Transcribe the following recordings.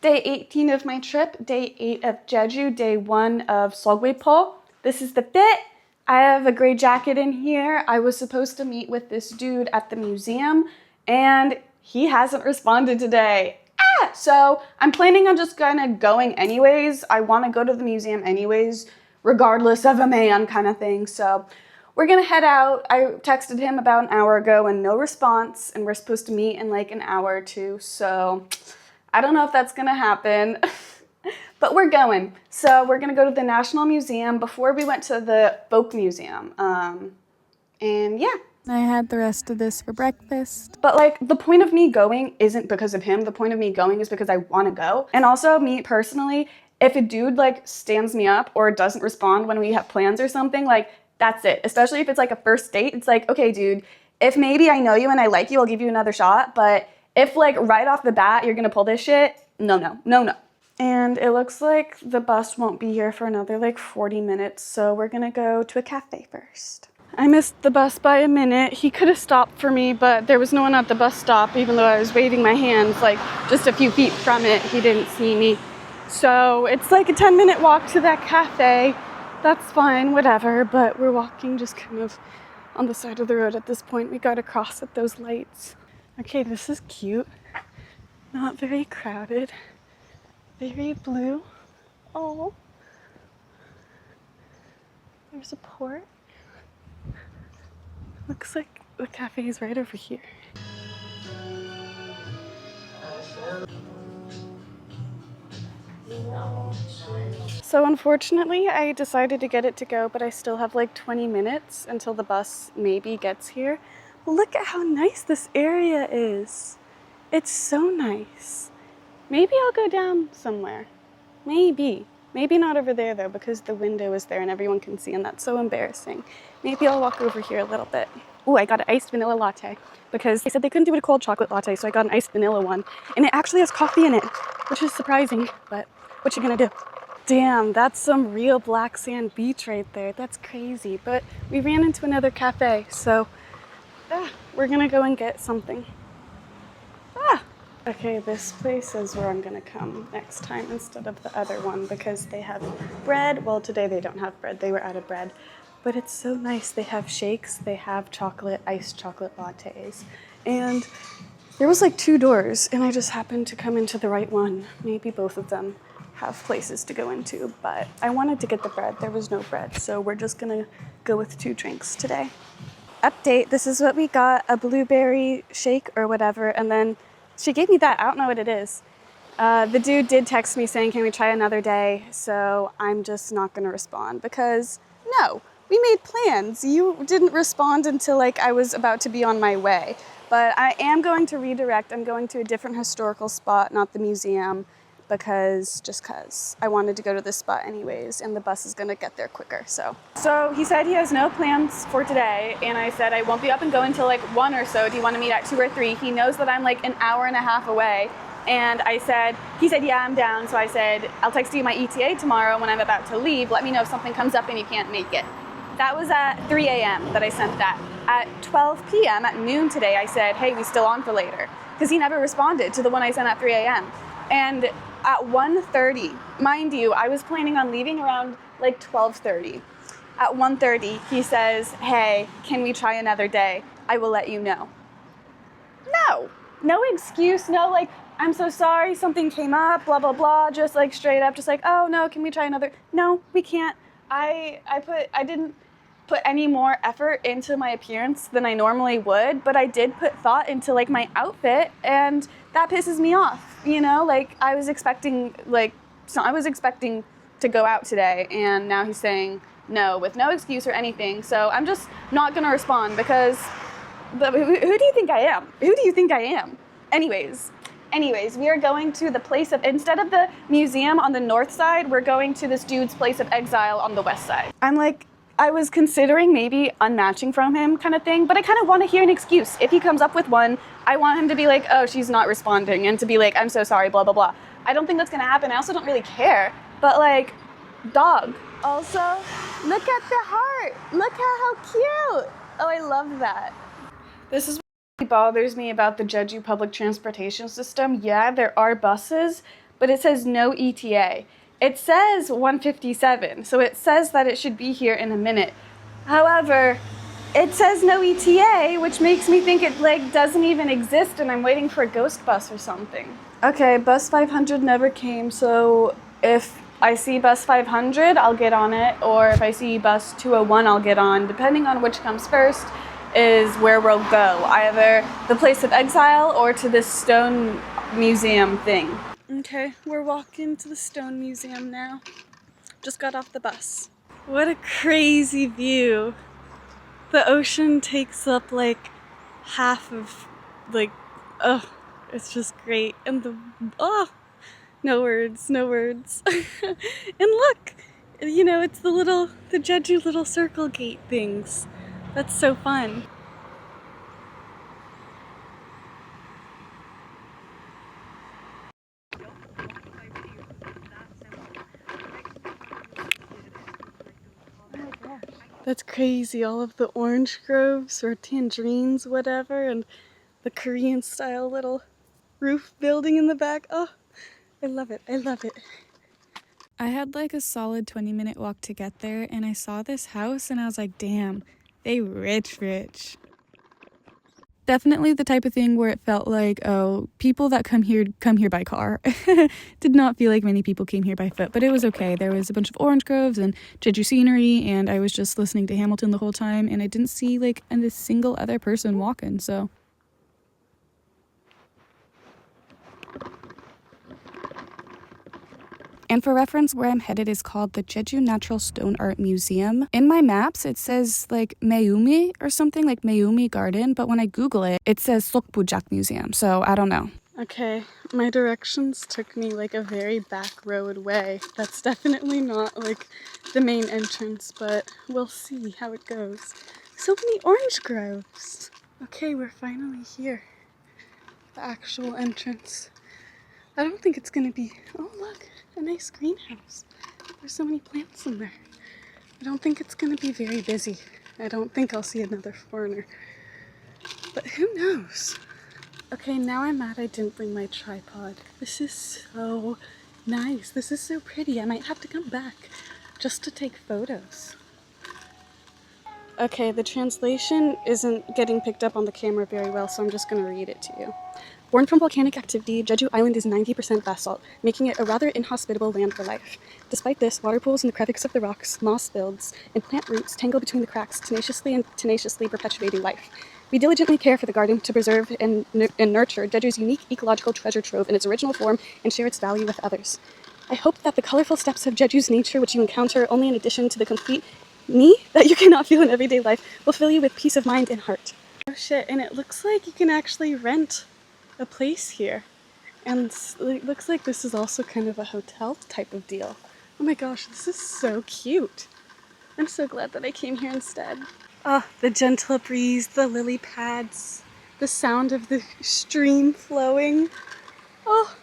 Day 18 of my trip, day 8 of Jeju, day 1 of Seogwipo. This is the fit. I have a gray jacket in here. I was supposed to meet with this dude at the museum and he hasn't responded today. So I'm planning on just kind of going anyways. I want to go to the museum anyways, regardless of a man kind of thing. So we're gonna head out. I texted him about an hour ago and no response, and we're supposed to meet in like an hour or two. So I don't know if that's gonna happen, but we're going. So we're gonna go to the National Museum before we went to the Folk Museum. And yeah. I had the rest of this for breakfast. But like the point of me going isn't because of him. The point of me going is because I wanna go. And also me personally, if a dude like stands me up or doesn't respond when we have plans or something, like that's it. Especially if it's like a first date, it's like, okay, dude, if maybe I know you and I like you, I'll give you another shot. But if like right off the bat, you're gonna pull this shit, no. And it looks like the bus won't be here for another like 40 minutes. So we're gonna go to a cafe first. I missed the bus by a minute. He could have stopped for me, but there was no one at the bus stop, even though I was waving my hands like just a few feet from it. He didn't see me. So it's like a 10-minute walk to that cafe. That's fine, whatever, but we're walking just kind of on the side of the road at this point. We gotta cross at those lights. Okay, this is cute. Not very crowded. Very blue. Oh. There's a port. Looks like the cafe is right over here. So unfortunately, I decided to get it to go, but I still have like 20 minutes until the bus maybe gets here. Look at how nice this area is. It's so nice. Maybe I'll go down somewhere. Maybe. Maybe not over there though, because the window is there and everyone can see, and that's so embarrassing. Maybe I'll walk over here a little bit. Oh, I got an iced vanilla latte because they said they couldn't do a cold chocolate latte, so I got an iced vanilla one. And it actually has coffee in it, which is surprising, but what you gonna do? Damn, that's some real black sand beach right there. That's crazy. But we ran into another cafe, so we're gonna go and get something. Okay, this place is where I'm gonna come next time instead of the other one because they have bread. Well, today they don't have bread. They were out of bread. But it's so nice. They have shakes, they have chocolate, iced chocolate lattes. And there was like 2 doors and I just happened to come into the right one. Maybe both of them have places to go into, but I wanted to get the bread. There was no bread, so we're just gonna go with 2 drinks today. Update, this is what we got, a blueberry shake or whatever, and then she gave me that, I don't know what it is. The dude did text me saying, can we try another day? So I'm just not gonna respond because no, we made plans. You didn't respond until like I was about to be on my way. But I am going to redirect. I'm going to a different historical spot, not the museum, because I wanted to go to this spot anyways, and the bus is gonna get there quicker, so. So he said he has no plans for today, and I said I won't be up and going until like 1 or so. Do you wanna meet at 2 or 3? He knows that I'm like an hour and a half away, and he said, yeah, I'm down. So I said, I'll text you my ETA tomorrow when I'm about to leave. Let me know if something comes up and you can't make it. That was at 3 a.m. that I sent that. At 12 p.m. at noon today, I said, hey, we still on for later? Because he never responded to the one I sent at 3 a.m. And at 1:30, mind you, I was planning on leaving around like 12:30. At 1:30, he says, hey, can we try another day? I will let you know. No excuse, no like, I'm so sorry, something came up, blah, blah, blah, just like straight up, just like, oh no, can we try another? No, we can't. I didn't put any more effort into my appearance than I normally would, but I did put thought into like my outfit, and that pisses me off, you know? Like I was expecting to go out today, and now he's saying no with no excuse or anything. So I'm just not gonna respond because who do you think I am? Who do you think I am? Anyways, we are going to the place of, instead of the museum on the north side, we're going to this dude's place of exile on the west side. I was considering maybe unmatching from him kind of thing, but I kind of want to hear an excuse. If he comes up with one, I want him to be like, oh, she's not responding, and to be like, I'm so sorry, blah, blah, blah. I don't think that's going to happen. I also don't really care, but like, dog. Also, look at the heart. Look at how cute. Oh, I love that. This is what bothers me about the Jeju public transportation system. Yeah, there are buses, but it says no ETA. It says 1:57, so it says that it should be here in a minute. However, it says no ETA, which makes me think it like doesn't even exist and I'm waiting for a ghost bus or something. Okay, bus 500 never came, so if I see bus 500, I'll get on it, or if I see bus 201, I'll get on. Depending on which comes first is where we'll go, either the place of exile or to this stone museum thing. Okay, we're walking to the stone museum now. Just got off the bus. What a crazy view. The ocean takes up like half of like, oh, it's just great. And no words, no words. And look, you know, it's the Jeju little circle gate things. That's so fun. That's crazy, all of the orange groves or tangerines, whatever, and the Korean style little roof building in the back. Oh, I love it, I love it. I had like a solid 20-minute walk to get there, and I saw this house and I was like, damn, they rich. Definitely the type of thing where it felt like, oh, people that come here by car. Did not feel like many people came here by foot, but it was okay. There was a bunch of orange groves and Jeju scenery, and I was just listening to Hamilton the whole time, and I didn't see like a single other person walking, so. And for reference, where I'm headed is called the Jeju Natural Stone Art Museum. In my maps, it says like Meumi or something, like Meumi Garden, but when I Google it, it says Seogwipo Museum, so I don't know. Okay, my directions took me like a very back road way. That's definitely not like the main entrance, but we'll see how it goes. So many orange groves. Okay, we're finally here. The actual entrance. I don't think it's gonna be, oh look, a nice greenhouse. There's so many plants in there. I don't think it's gonna be very busy. I don't think I'll see another foreigner. But who knows? Okay, now I'm mad I didn't bring my tripod. This is so nice. This is so pretty. I might have to come back just to take photos. Okay, the translation isn't getting picked up on the camera very well, so I'm just gonna read it to you. Born from volcanic activity, Jeju Island is 90% basalt, making it a rather inhospitable land for life. Despite this, water pools in the crevices of the rocks, moss builds, and plant roots tangle between the cracks, tenaciously perpetuating life. We diligently care for the garden to preserve and nurture Jeju's unique ecological treasure trove in its original form and share its value with others. I hope that the colorful steps of Jeju's nature, which you encounter only in addition to the complete me that you cannot feel in everyday life, will fill you with peace of mind and heart. Oh shit, and it looks like you can actually rent a place here, and it looks like this is also kind of a hotel type of deal. Oh my gosh, this is so cute. I'm so glad that I came here instead. Ah, the gentle breeze, the lily pads, the sound of the stream flowing. Oh,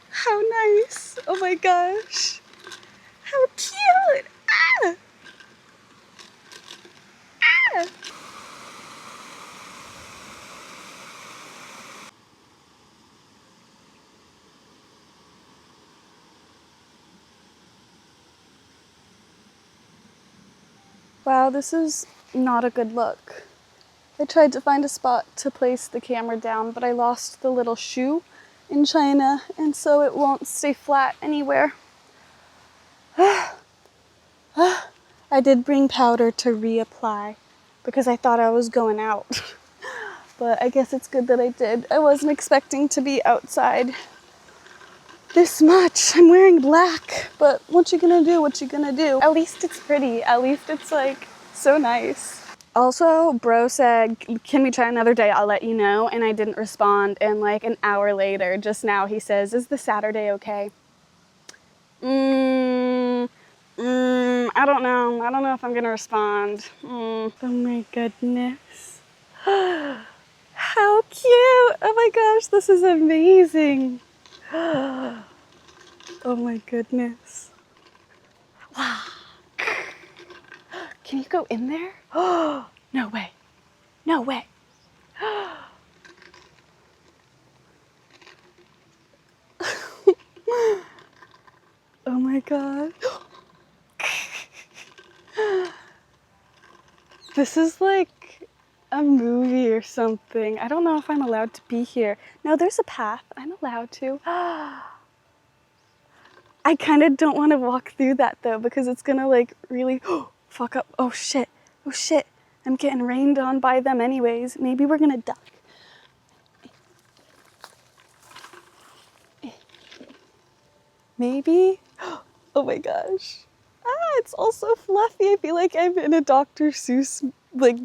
how nice. Oh my gosh, how cute. Ah! Ah! Wow, this is not a good look. I tried to find a spot to place the camera down, but I lost the little shoe in China, and so it won't stay flat anywhere. I did bring powder to reapply because I thought I was going out. But I guess it's good that I did. I wasn't expecting to be outside this much. I'm wearing black, but what you gonna do? What you gonna do? At least it's pretty. At least it's like so nice. Also, bro said, can we try another day? I'll let you know. And I didn't respond. And like an hour later, just now, he says, is the Saturday okay? I don't know. I don't know if I'm gonna respond. Oh my goodness. How cute. Oh my gosh, this is amazing. Oh my goodness. Wow. Can you go in there? Oh, no way. No way. my god. This is like a movie or something. I don't know if I'm allowed to be here. No, there's a path. I'm allowed to. I kind of don't want to walk through that though because it's gonna like really fuck up. Oh shit. Oh shit. I'm getting rained on by them anyways. Maybe we're gonna duck. Maybe? Oh my gosh. Ah, it's all so fluffy. I feel like I'm in a Dr. Seuss, like...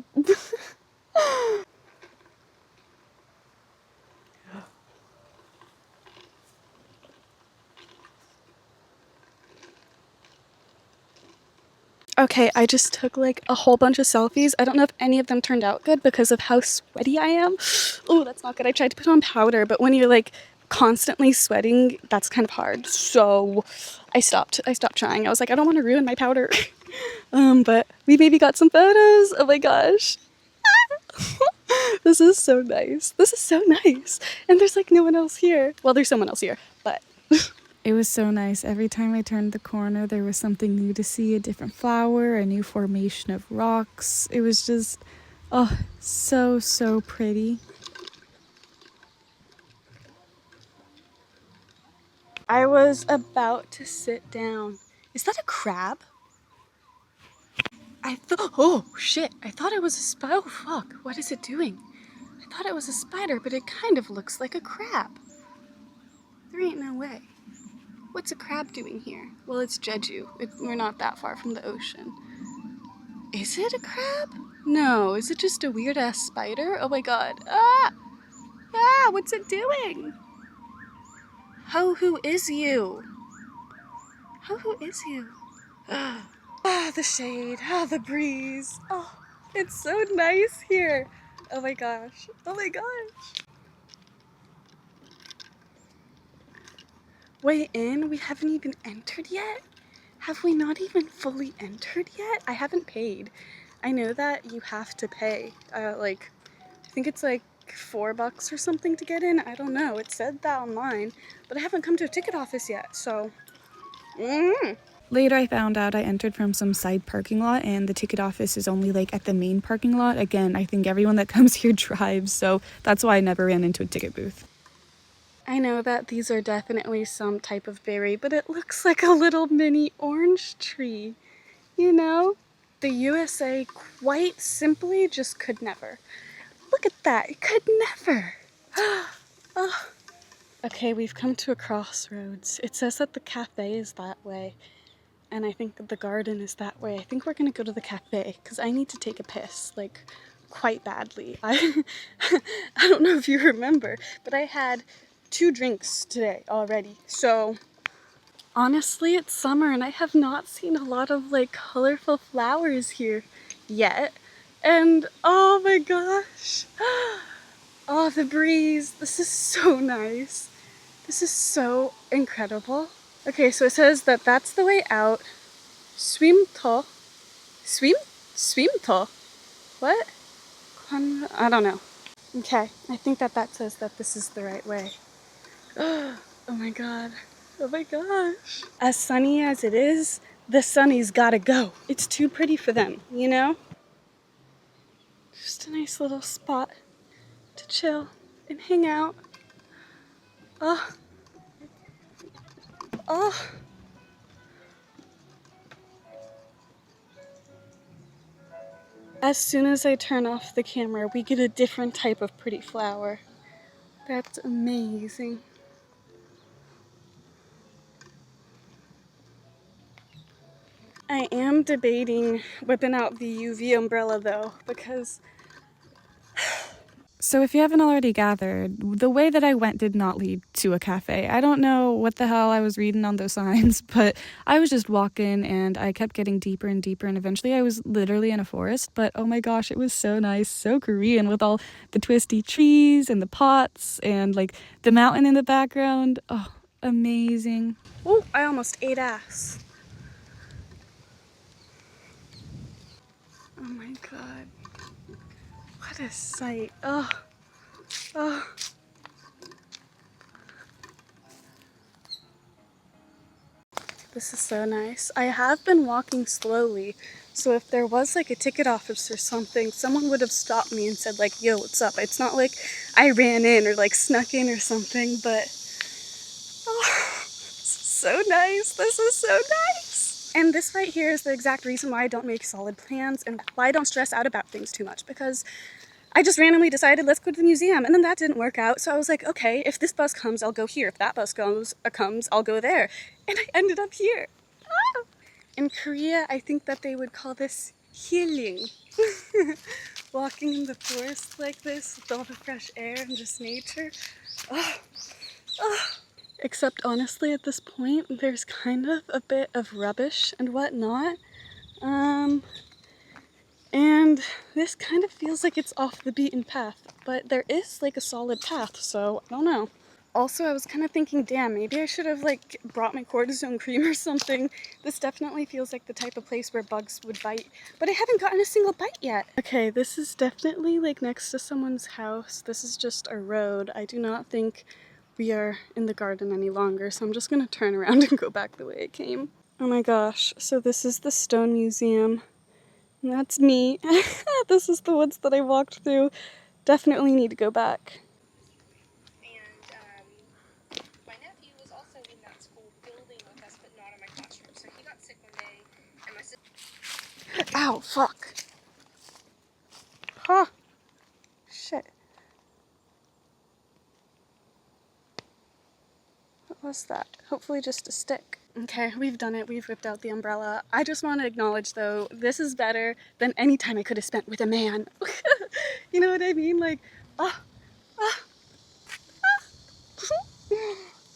Okay, I just took like a whole bunch of selfies. I don't know if any of them turned out good because of how sweaty I am. Oh, that's not good. I tried to put on powder, but when you're like constantly sweating, that's kind of hard. So I stopped trying. I was like, I don't want to ruin my powder. But we maybe got some photos. Oh my gosh. This is so nice. This is so nice. And there's like no one else here. Well, there's someone else here, but... It was so nice. Every time I turned the corner, there was something new to see, a different flower, a new formation of rocks. It was just, oh, so, so pretty. I was about to sit down. Is that a crab? Oh shit, I thought it was a spider. Oh fuck, what is it doing? I thought it was a spider, but it kind of looks like a crab. There ain't no way. What's a crab doing here? Well, it's Jeju. We're not that far from the ocean. Is it a crab? No, is it just a weird ass spider? Oh my god. Ah! Ah, what's it doing? Who is you? Who is you? Ah, the shade, the breeze. Oh, it's so nice here. Oh my gosh. Oh my gosh. Way in? We haven't even entered yet? Have we not even fully entered yet? I haven't paid. I know that you have to pay. I think it's like $4 or something to get in. I don't know. It said that online, but I haven't come to a ticket office yet, so... Later I found out I entered from some side parking lot and the ticket office is only like at the main parking lot. Again, I think everyone that comes here drives, so that's why I never ran into a ticket booth. I know that these are definitely some type of berry, but it looks like a little mini orange tree, you know? The USA quite simply just could never. Look at that, it could never. Oh. Okay, we've come to a crossroads. It says that the cafe is that way, and I think that the garden is that way. I think we're gonna go to the cafe, because I need to take a piss, like, quite badly. I don't know if you remember, but I had 2 drinks today already. So honestly, it's summer and I have not seen a lot of like colorful flowers here yet. And oh my gosh. Oh, the breeze. This is so nice. This is so incredible. Okay, so it says that that's the way out. Swim to. Swim to. What? I don't know. Okay, I think that says that this is the right way. Oh my god. Oh my gosh. As sunny as it is, the sunny's gotta go. It's too pretty for them, you know? Just a nice little spot to chill and hang out. Oh. Oh. As soon as I turn off the camera, we get a different type of pretty flower. That's amazing. I am debating whipping out the UV umbrella though, because So if you haven't already gathered, the way that I went did not lead to a cafe. I don't know what the hell I was reading on those signs, but I was just walking and I kept getting deeper and deeper and eventually I was literally in a forest. But oh my gosh, it was so nice, so Korean with all the twisty trees and the pots and like the mountain in the background. Oh, amazing. oh, I almost ate ass. Oh my god. What a sight. Oh. Oh. This is so nice. I have been walking slowly, so if there was like a ticket office or something, someone would have stopped me and said like, yo, what's up? It's not like I ran in or like snuck in or something, but oh, this is so nice. This is so nice. And this right here is the exact reason why I don't make solid plans and why I don't stress out about things too much, because I just randomly decided, let's go to the museum, and then that didn't work out. So I was like, okay, if this bus comes, I'll go here. If that bus comes, I'll go there. And I ended up here. Ah! In Korea, I think that they would call this healing. Walking in the forest like this with all the fresh air and just nature. Oh, oh. Except honestly, at this point, there's kind of a bit of rubbish and whatnot. And this kind of feels like it's off the beaten path, but there is like a solid path, so I don't know. Also, I was kind of thinking, damn, maybe I should have like brought my cortisone cream or something. This definitely feels like the type of place where bugs would bite, but I haven't gotten a single bite yet. Okay, this is definitely like next to someone's house. This is just a road. I do not think we are in the garden any longer, so I'm just gonna turn around and go back the way I came. Oh my gosh, so this is the Stone Museum. And that's me. This is the woods that I walked through. Definitely need to go back. And my nephew was also in that school building with us, but not in my classroom. So he got sick one day, and my sister... Ow, fuck. Huh. Shit. What was that? Hopefully just a stick. Okay, we've done it. We've whipped out the umbrella. I just want to acknowledge, though, this is better than any time I could have spent with a man. You know what I mean? Like, ah, ah,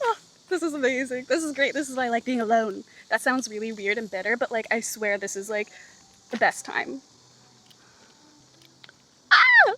ah. This is amazing. This is great. This is why I like being alone. That sounds really weird and bitter, but like, I swear this is like the best time. Ah!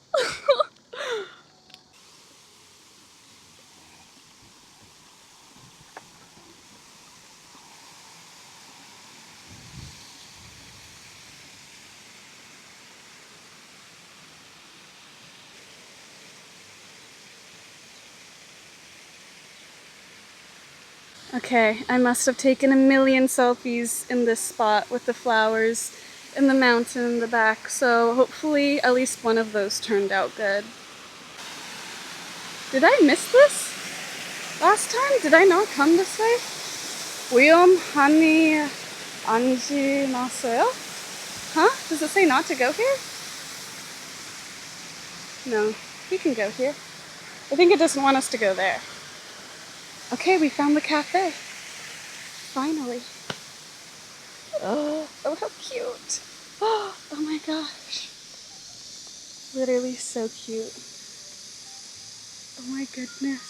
Okay, I must have taken a million selfies in this spot with the flowers and the mountain in the back, so hopefully at least one of those turned out good. Did I miss this? Last time? Did I not come this way? 위험하니 안 지났어요? Huh? Does it say not to go here? No, we can go here. I think it doesn't want us to go there. Okay, we found the cafe. Finally. Oh, how cute. Oh my gosh. Literally so cute. Oh my goodness.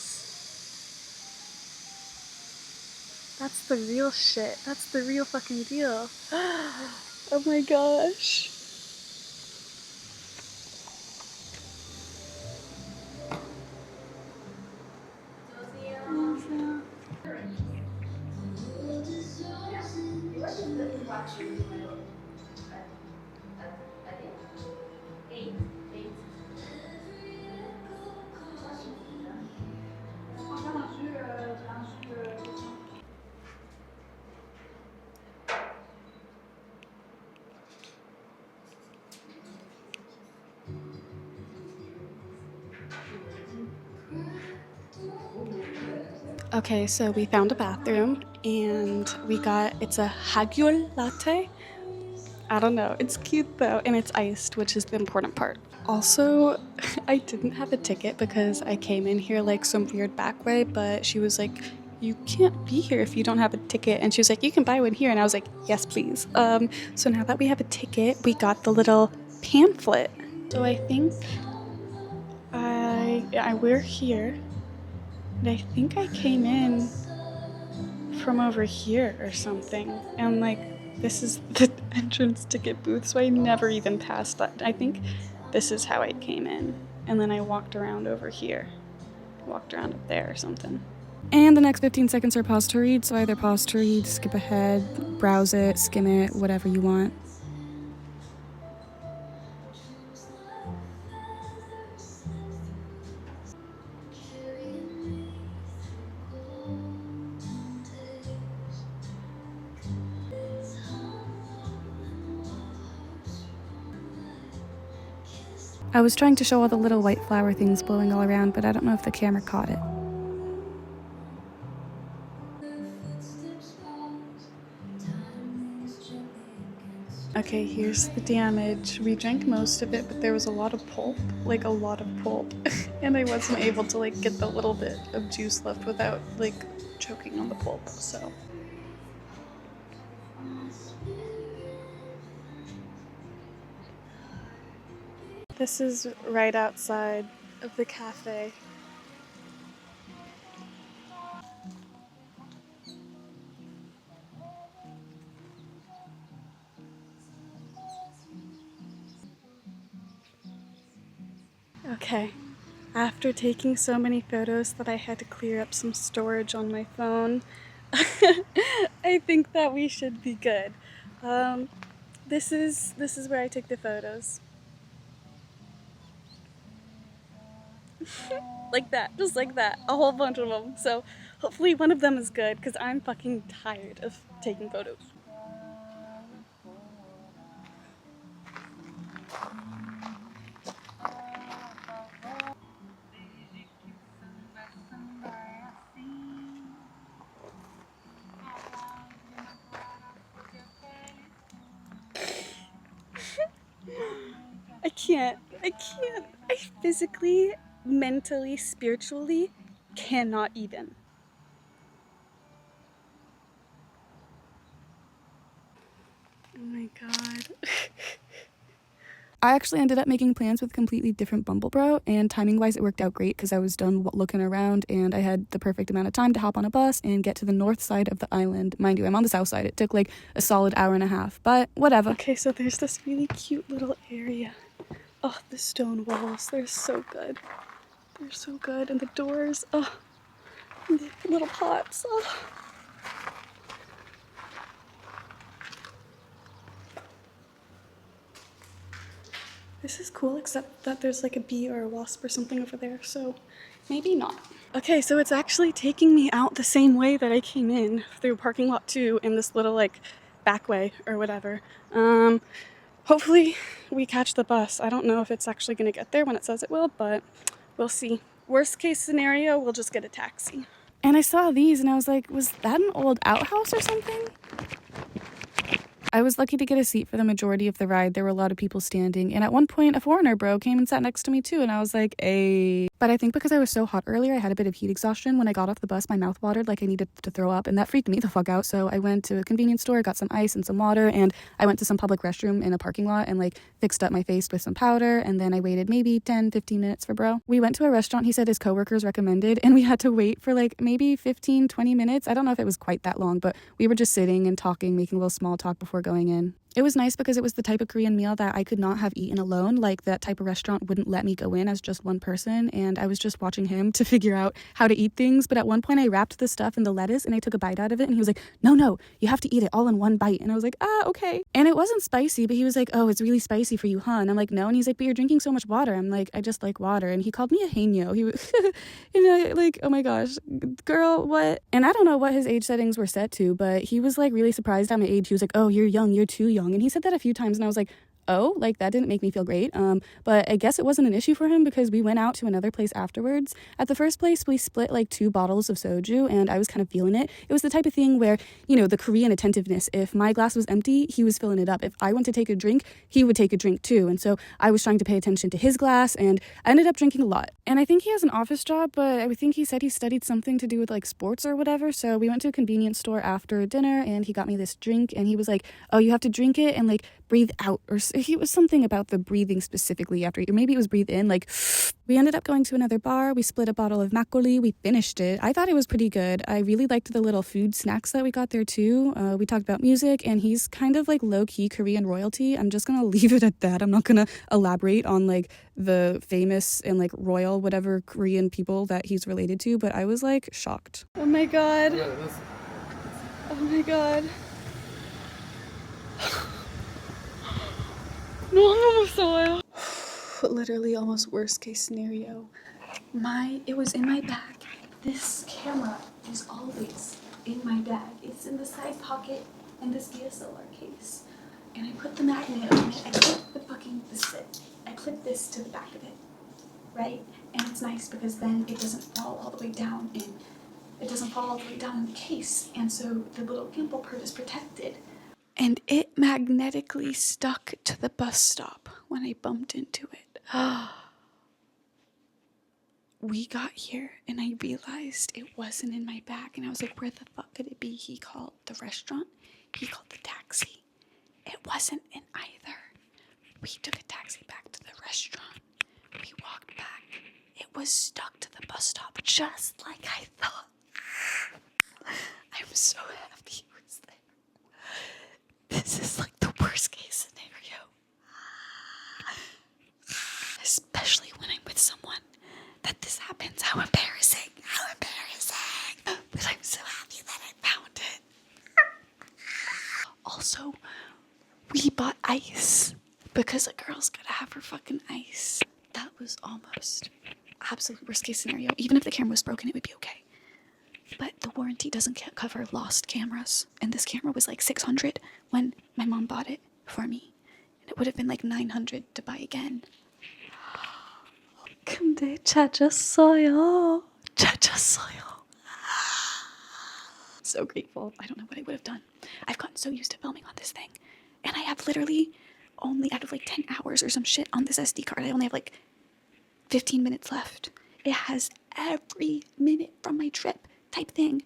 That's the real shit. That's the real fucking deal. Oh my gosh. Okay, so we found a bathroom and it's a Hagyul latte. I don't know, it's cute though, and it's iced, which is the important part. Also, I didn't have a ticket because I came in here like some weird back way, but she was like, you can't be here if you don't have a ticket. And she was like, you can buy one here. And I was like, yes, please. So now that we have a ticket, we got the little pamphlet. So I think we're here. And I think I came in from over here or something. And like, this is the entrance ticket booth, so I never even passed that. I think this is how I came in. And then I walked around over here. Walked around up there or something. And the next 15 seconds are pause to read, so either pause to read, skip ahead, browse it, skim it, whatever you want. I was trying to show all the little white flower things blowing all around, but I don't know if the camera caught it. Okay, here's the damage. We drank most of it, but there was a lot of pulp, like a lot of pulp. And I wasn't able to like get the little bit of juice left without like choking on the pulp, so. This is right outside of the cafe. Okay, after taking so many photos that I had to clear up some storage on my phone, I think that we should be good. This is where I took the photos. Like that, just like that, a whole bunch of them. So hopefully one of them is good because I'm fucking tired of taking photos. I physically, mentally, spiritually cannot even. Oh my god. I actually ended up making plans with a completely different Bumble bro, and timing-wise it worked out great because I was done looking around and I had the perfect amount of time to hop on a bus and get to the north side of the island. Mind you, I'm on the south side. It took like a solid hour and a half, but whatever. Okay, so there's this really cute little area. Oh, the stone walls, they're so good. They're so good. And the doors, oh, and the little pots, oh. This is cool, except that there's like a bee or a wasp or something over there, so maybe not. Okay, so it's actually taking me out the same way that I came in, through parking lot 2 in this little like back way or whatever. Hopefully we catch the bus. I don't know if it's actually gonna get there when it says it will, but we'll see. Worst case scenario, we'll just get a taxi. And I saw these and I was like, was that an old outhouse or something? I was lucky to get a seat for the majority of the ride. There were a lot of people standing, and at one point a foreigner bro came and sat next to me too, and I was like, "Ay." But I think because I was so hot earlier, I had a bit of heat exhaustion. When I got off the bus, my mouth watered like I needed to throw up, and that freaked me the fuck out. So I went to a convenience store, got some ice and some water, and I went to some public restroom in a parking lot and like fixed up my face with some powder, and then I waited maybe 10-15 minutes for bro. We went to a restaurant he said his coworkers recommended, and we had to wait for like maybe 15-20 minutes. I don't know if it was quite that long, but we were just sitting and talking, making a little small talk before going in. It was nice because it was the type of Korean meal that I could not have eaten alone. Like, that type of restaurant wouldn't let me go in as just one person, and I was just watching him to figure out how to eat things. But at one point I wrapped the stuff in the lettuce and I took a bite out of it, and he was like, no, you have to eat it all in one bite. And I was like, okay. And it wasn't spicy, but he was like, oh, it's really spicy for you, huh? And I'm like, no. And he's like, but you're drinking so much water. I'm like, I just like water. And he called me a hainyo. He was like, oh my gosh, girl, what? And I don't know what his age settings were set to, but he was like really surprised at my age. He was like, oh, you're young, you're too young. And he said that a few times, and I was like, oh, like that didn't make me feel great. But I guess it wasn't an issue for him because we went out to another place afterwards. At the first place, we split like 2 bottles of soju, and I was kind of feeling it. It was the type of thing where, you know, the Korean attentiveness, if my glass was empty, he was filling it up. If I went to take a drink, he would take a drink too. And so I was trying to pay attention to his glass, and I ended up drinking a lot. And I think he has an office job, but I think he said he studied something to do with like sports or whatever. So we went to a convenience store after dinner, and he got me this drink, and he was like, oh, you have to drink it and like breathe out, or he was something about the breathing specifically after, or maybe it was breathe in, like. We ended up going to another bar. We split a bottle of makgeolli. We finished it. I thought it was pretty good. I really liked the little food snacks that we got there too. We talked about music, and he's kind of like low-key Korean royalty. I'm just gonna leave it at that. I'm not gonna elaborate on like the famous and like royal whatever Korean people that he's related to, but I was like shocked. Oh my god. Oh my god. 너무 무서워요. Literally almost worst case scenario. It was in my bag. This camera is always in my bag. It's in the side pocket in this DSLR case. and I put the magnet on it. I clip the fucking, this is it. I clip this to the back of it, right? And it's nice because then it doesn't fall all the way down in, the case. And so the little gimbal part is protected. And it magnetically stuck to the bus stop when I bumped into it. We got here and I realized it wasn't in my bag, and I was like, where the fuck could it be? He called the restaurant, he called the taxi. It wasn't in either. We took a taxi back to the restaurant. We walked back. It was stuck to the bus stop just like I thought. I'm so happy it was there. This is like the worst case scenario. Especially when I'm with someone that this happens. How embarrassing. How embarrassing. But I'm so happy that I found it. Also, we bought ice because a girl's gotta have her fucking ice. That was almost absolute worst case scenario. Even if the camera was broken, it would be okay. But the warranty doesn't cover lost cameras. And this camera was like $600 when my mom bought it for me. And it would have been like $900 to buy again. 근데 찾았어요. So grateful. I don't know what I would have done. I've gotten so used to filming on this thing. And I have literally only, out of like 10 hours or some shit on this SD card, I only have like 15 minutes left. It has every minute from my trip type thing.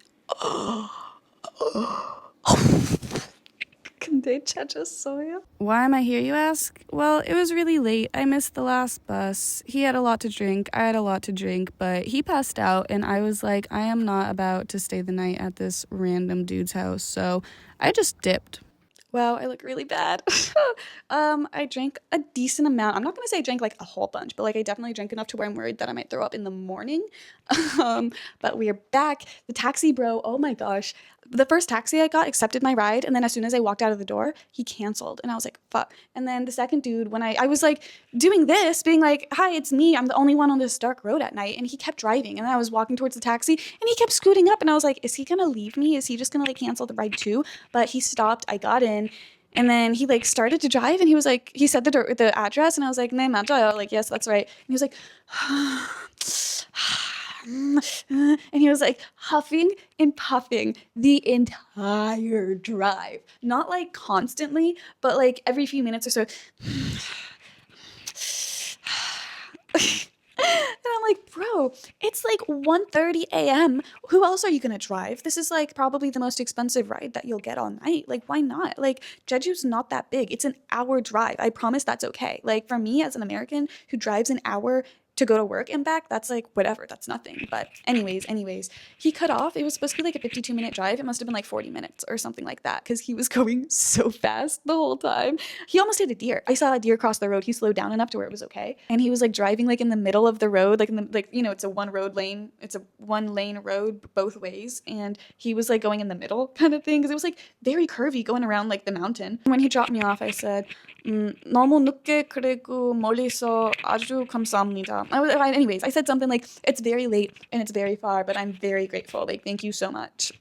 근데 찾았어요? Why am I here, you ask? Well, it was really late. I missed the last bus. He had a lot to drink. I had a lot to drink, but he passed out, and I was like, I am not about to stay the night at this random dude's house, so I just dipped. Wow, I look really bad. I drank a decent amount. I'm not gonna say I drank like a whole bunch, but like I definitely drank enough to where I'm worried that I might throw up in the morning. But we're back. The taxi bro, oh my gosh. The first taxi I got accepted my ride, and then as soon as I walked out of the door, he canceled. And I was like, fuck. And then the second dude, when I was like doing this, being like, hi, it's me. I'm the only one on this dark road at night. And he kept driving. And then I was walking towards the taxi, and he kept scooting up. And I was like, is he gonna leave me? Is he just gonna like cancel the ride too? But he stopped. I got in. And then he like started to drive, and he was like, he said the address, and I was like, 네, 맞아요. Like, yes, that's right. And he was like, and he was like huffing and puffing the entire drive. Not like constantly, but like every few minutes or so. And I'm like, bro, it's like 1:30 a.m. Who else are you gonna drive? This is like probably the most expensive ride that you'll get all night. Like, why not? Like, Jeju's not that big. It's an hour drive. I promise that's okay. Like, for me as an American who drives an hour to go to work and back, that's like whatever, that's nothing. But anyways, he cut off. It was supposed to be like a 52-minute drive. It must have been like 40 minutes or something like that, because he was going so fast the whole time. He almost hit a deer. I saw a deer cross the road. He slowed down enough to where it was okay, and he was like driving like in the middle of the road, like in the, like, you know, it's a one lane road both ways, and he was like going in the middle kind of thing, because it was like very curvy going around like the mountain. When he dropped me off, I said, 너무 늦게 그리고 멀리서 아주 감사합니다. Anyways, I said something like, it's very late and it's very far, but I'm very grateful. Like, thank you so much.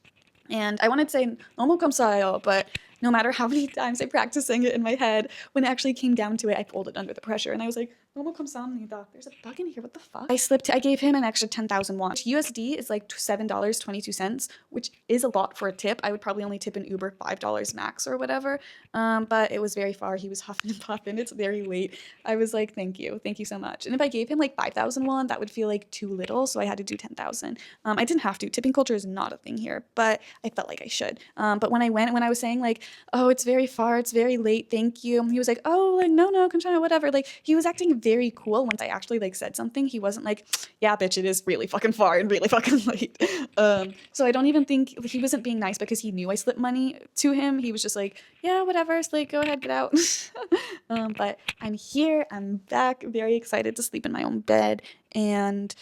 And I wanted to say 너무 감사해요, but no matter how many times I practiced saying it in my head, when it actually came down to it, I folded under the pressure, and I was like, 너무 감사합니다. There's a bug in here. What the fuck? I gave him an extra 10,000 won. USD is like $7.22, which is a lot for a tip. I would probably only tip an Uber $5 max or whatever. But it was very far. He was huffing and puffing. It's very late. I was like, thank you so much. And if I gave him like 5,000 won, that would feel like too little. So I had to do 10,000. I didn't have to. Tipping culture is not a thing here, but I felt like I should. But when I was saying like, oh, it's very far, it's very late, thank you, he was like, oh, like, no, Conchana, whatever. Like, he was acting very cool once I actually like said something. He wasn't like, yeah, bitch, it is really fucking far and really fucking late. So I don't even think he wasn't being nice because he knew I slipped money to him. He was just like, yeah, whatever, it's like, go ahead, get out. But I'm here, I'm back, very excited to sleep in my own bed, and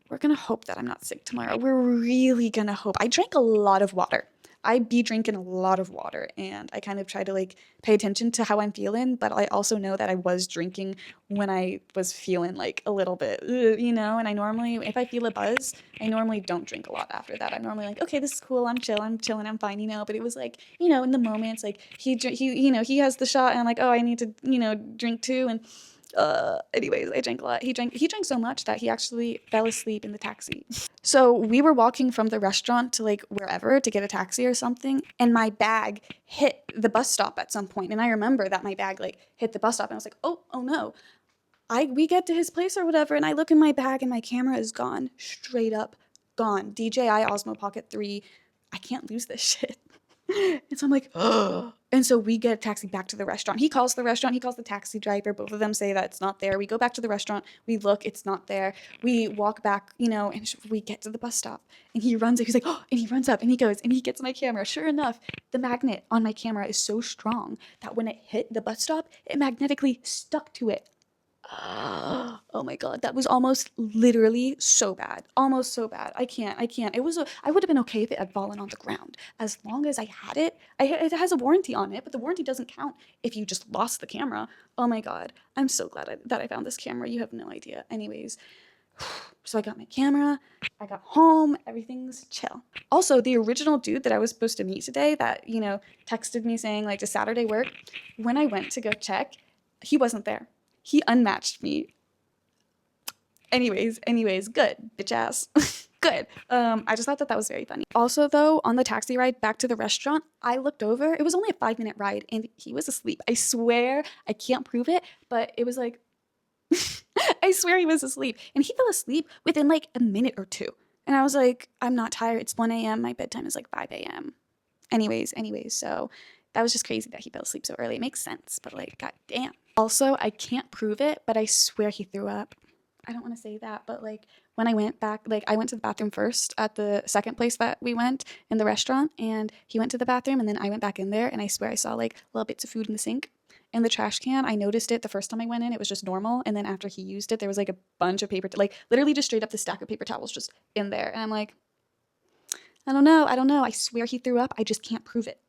we're gonna hope that I'm not sick tomorrow. We're really gonna hope. I drank a lot of water. I be drinking a lot of water, and I kind of try to like pay attention to how I'm feeling, but I also know that I was drinking when I was feeling like a little bit, you know, and I normally, if I feel a buzz, I normally don't drink a lot after that. I'm normally like, okay, this is cool, I'm chilling, I'm fine, you know, but it was like, you know, in the moments, like you know, he has the shot and I'm like, oh, I need to, you know, drink too, and anyways, I drank a lot. He drank so much that he actually fell asleep in the taxi. So we were walking from the restaurant to like wherever to get a taxi or something, and my bag hit the bus stop at some point. And I remember that my bag like hit the bus stop, and I was like, oh no. We get to his place or whatever, and I look in my bag and my camera is gone. Straight up gone. DJI Osmo Pocket 3. I can't lose this shit. And so I'm like, oh. And so we get a taxi back to the restaurant. He calls the restaurant, he calls the taxi driver. Both of them say that it's not there. We go back to the restaurant, we look, it's not there. We walk back, you know, and we get to the bus stop. And he runs up, he's like, oh, and he runs up and he goes and he gets my camera. Sure enough, the magnet on my camera is so strong that when it hit the bus stop, it magnetically stuck to it. Oh my god, that was almost literally so bad. Almost so bad. I can't. I would have been okay if it had fallen on the ground. As long as I had it. It has a warranty on it, but the warranty doesn't count if you just lost the camera. Oh my god. I'm so glad that I found this camera. You have no idea. Anyways, so I got my camera, I got home, everything's chill. Also, the original dude that I was supposed to meet today that, you know, texted me saying like, does Saturday work? When I went to go check, he wasn't there. He unmatched me. Anyways, good, bitch ass. Good. I just thought that was very funny. Also, though, on the taxi ride back to the restaurant, I looked over. It was only a 5-minute ride, and he was asleep. I swear, I can't prove it, but it was like, I swear he was asleep. And he fell asleep within like a minute or two. And I was like, I'm not tired. It's 1 a.m. My bedtime is like 5 a.m. Anyways, so that was just crazy that he fell asleep so early. It makes sense, but like, god damn. Also, I can't prove it, but I swear he threw up. I don't want to say that, but like when I went back, like I went to the bathroom first at the second place that we went in the restaurant, and he went to the bathroom, and then I went back in there, and I swear I saw like little bits of food in the sink. In the trash can, I noticed it the first time I went in, it was just normal, and then after he used it, there was like a bunch of paper, like literally just straight up the stack of paper towels just in there, and I'm like, I don't know, I swear he threw up, I just can't prove it.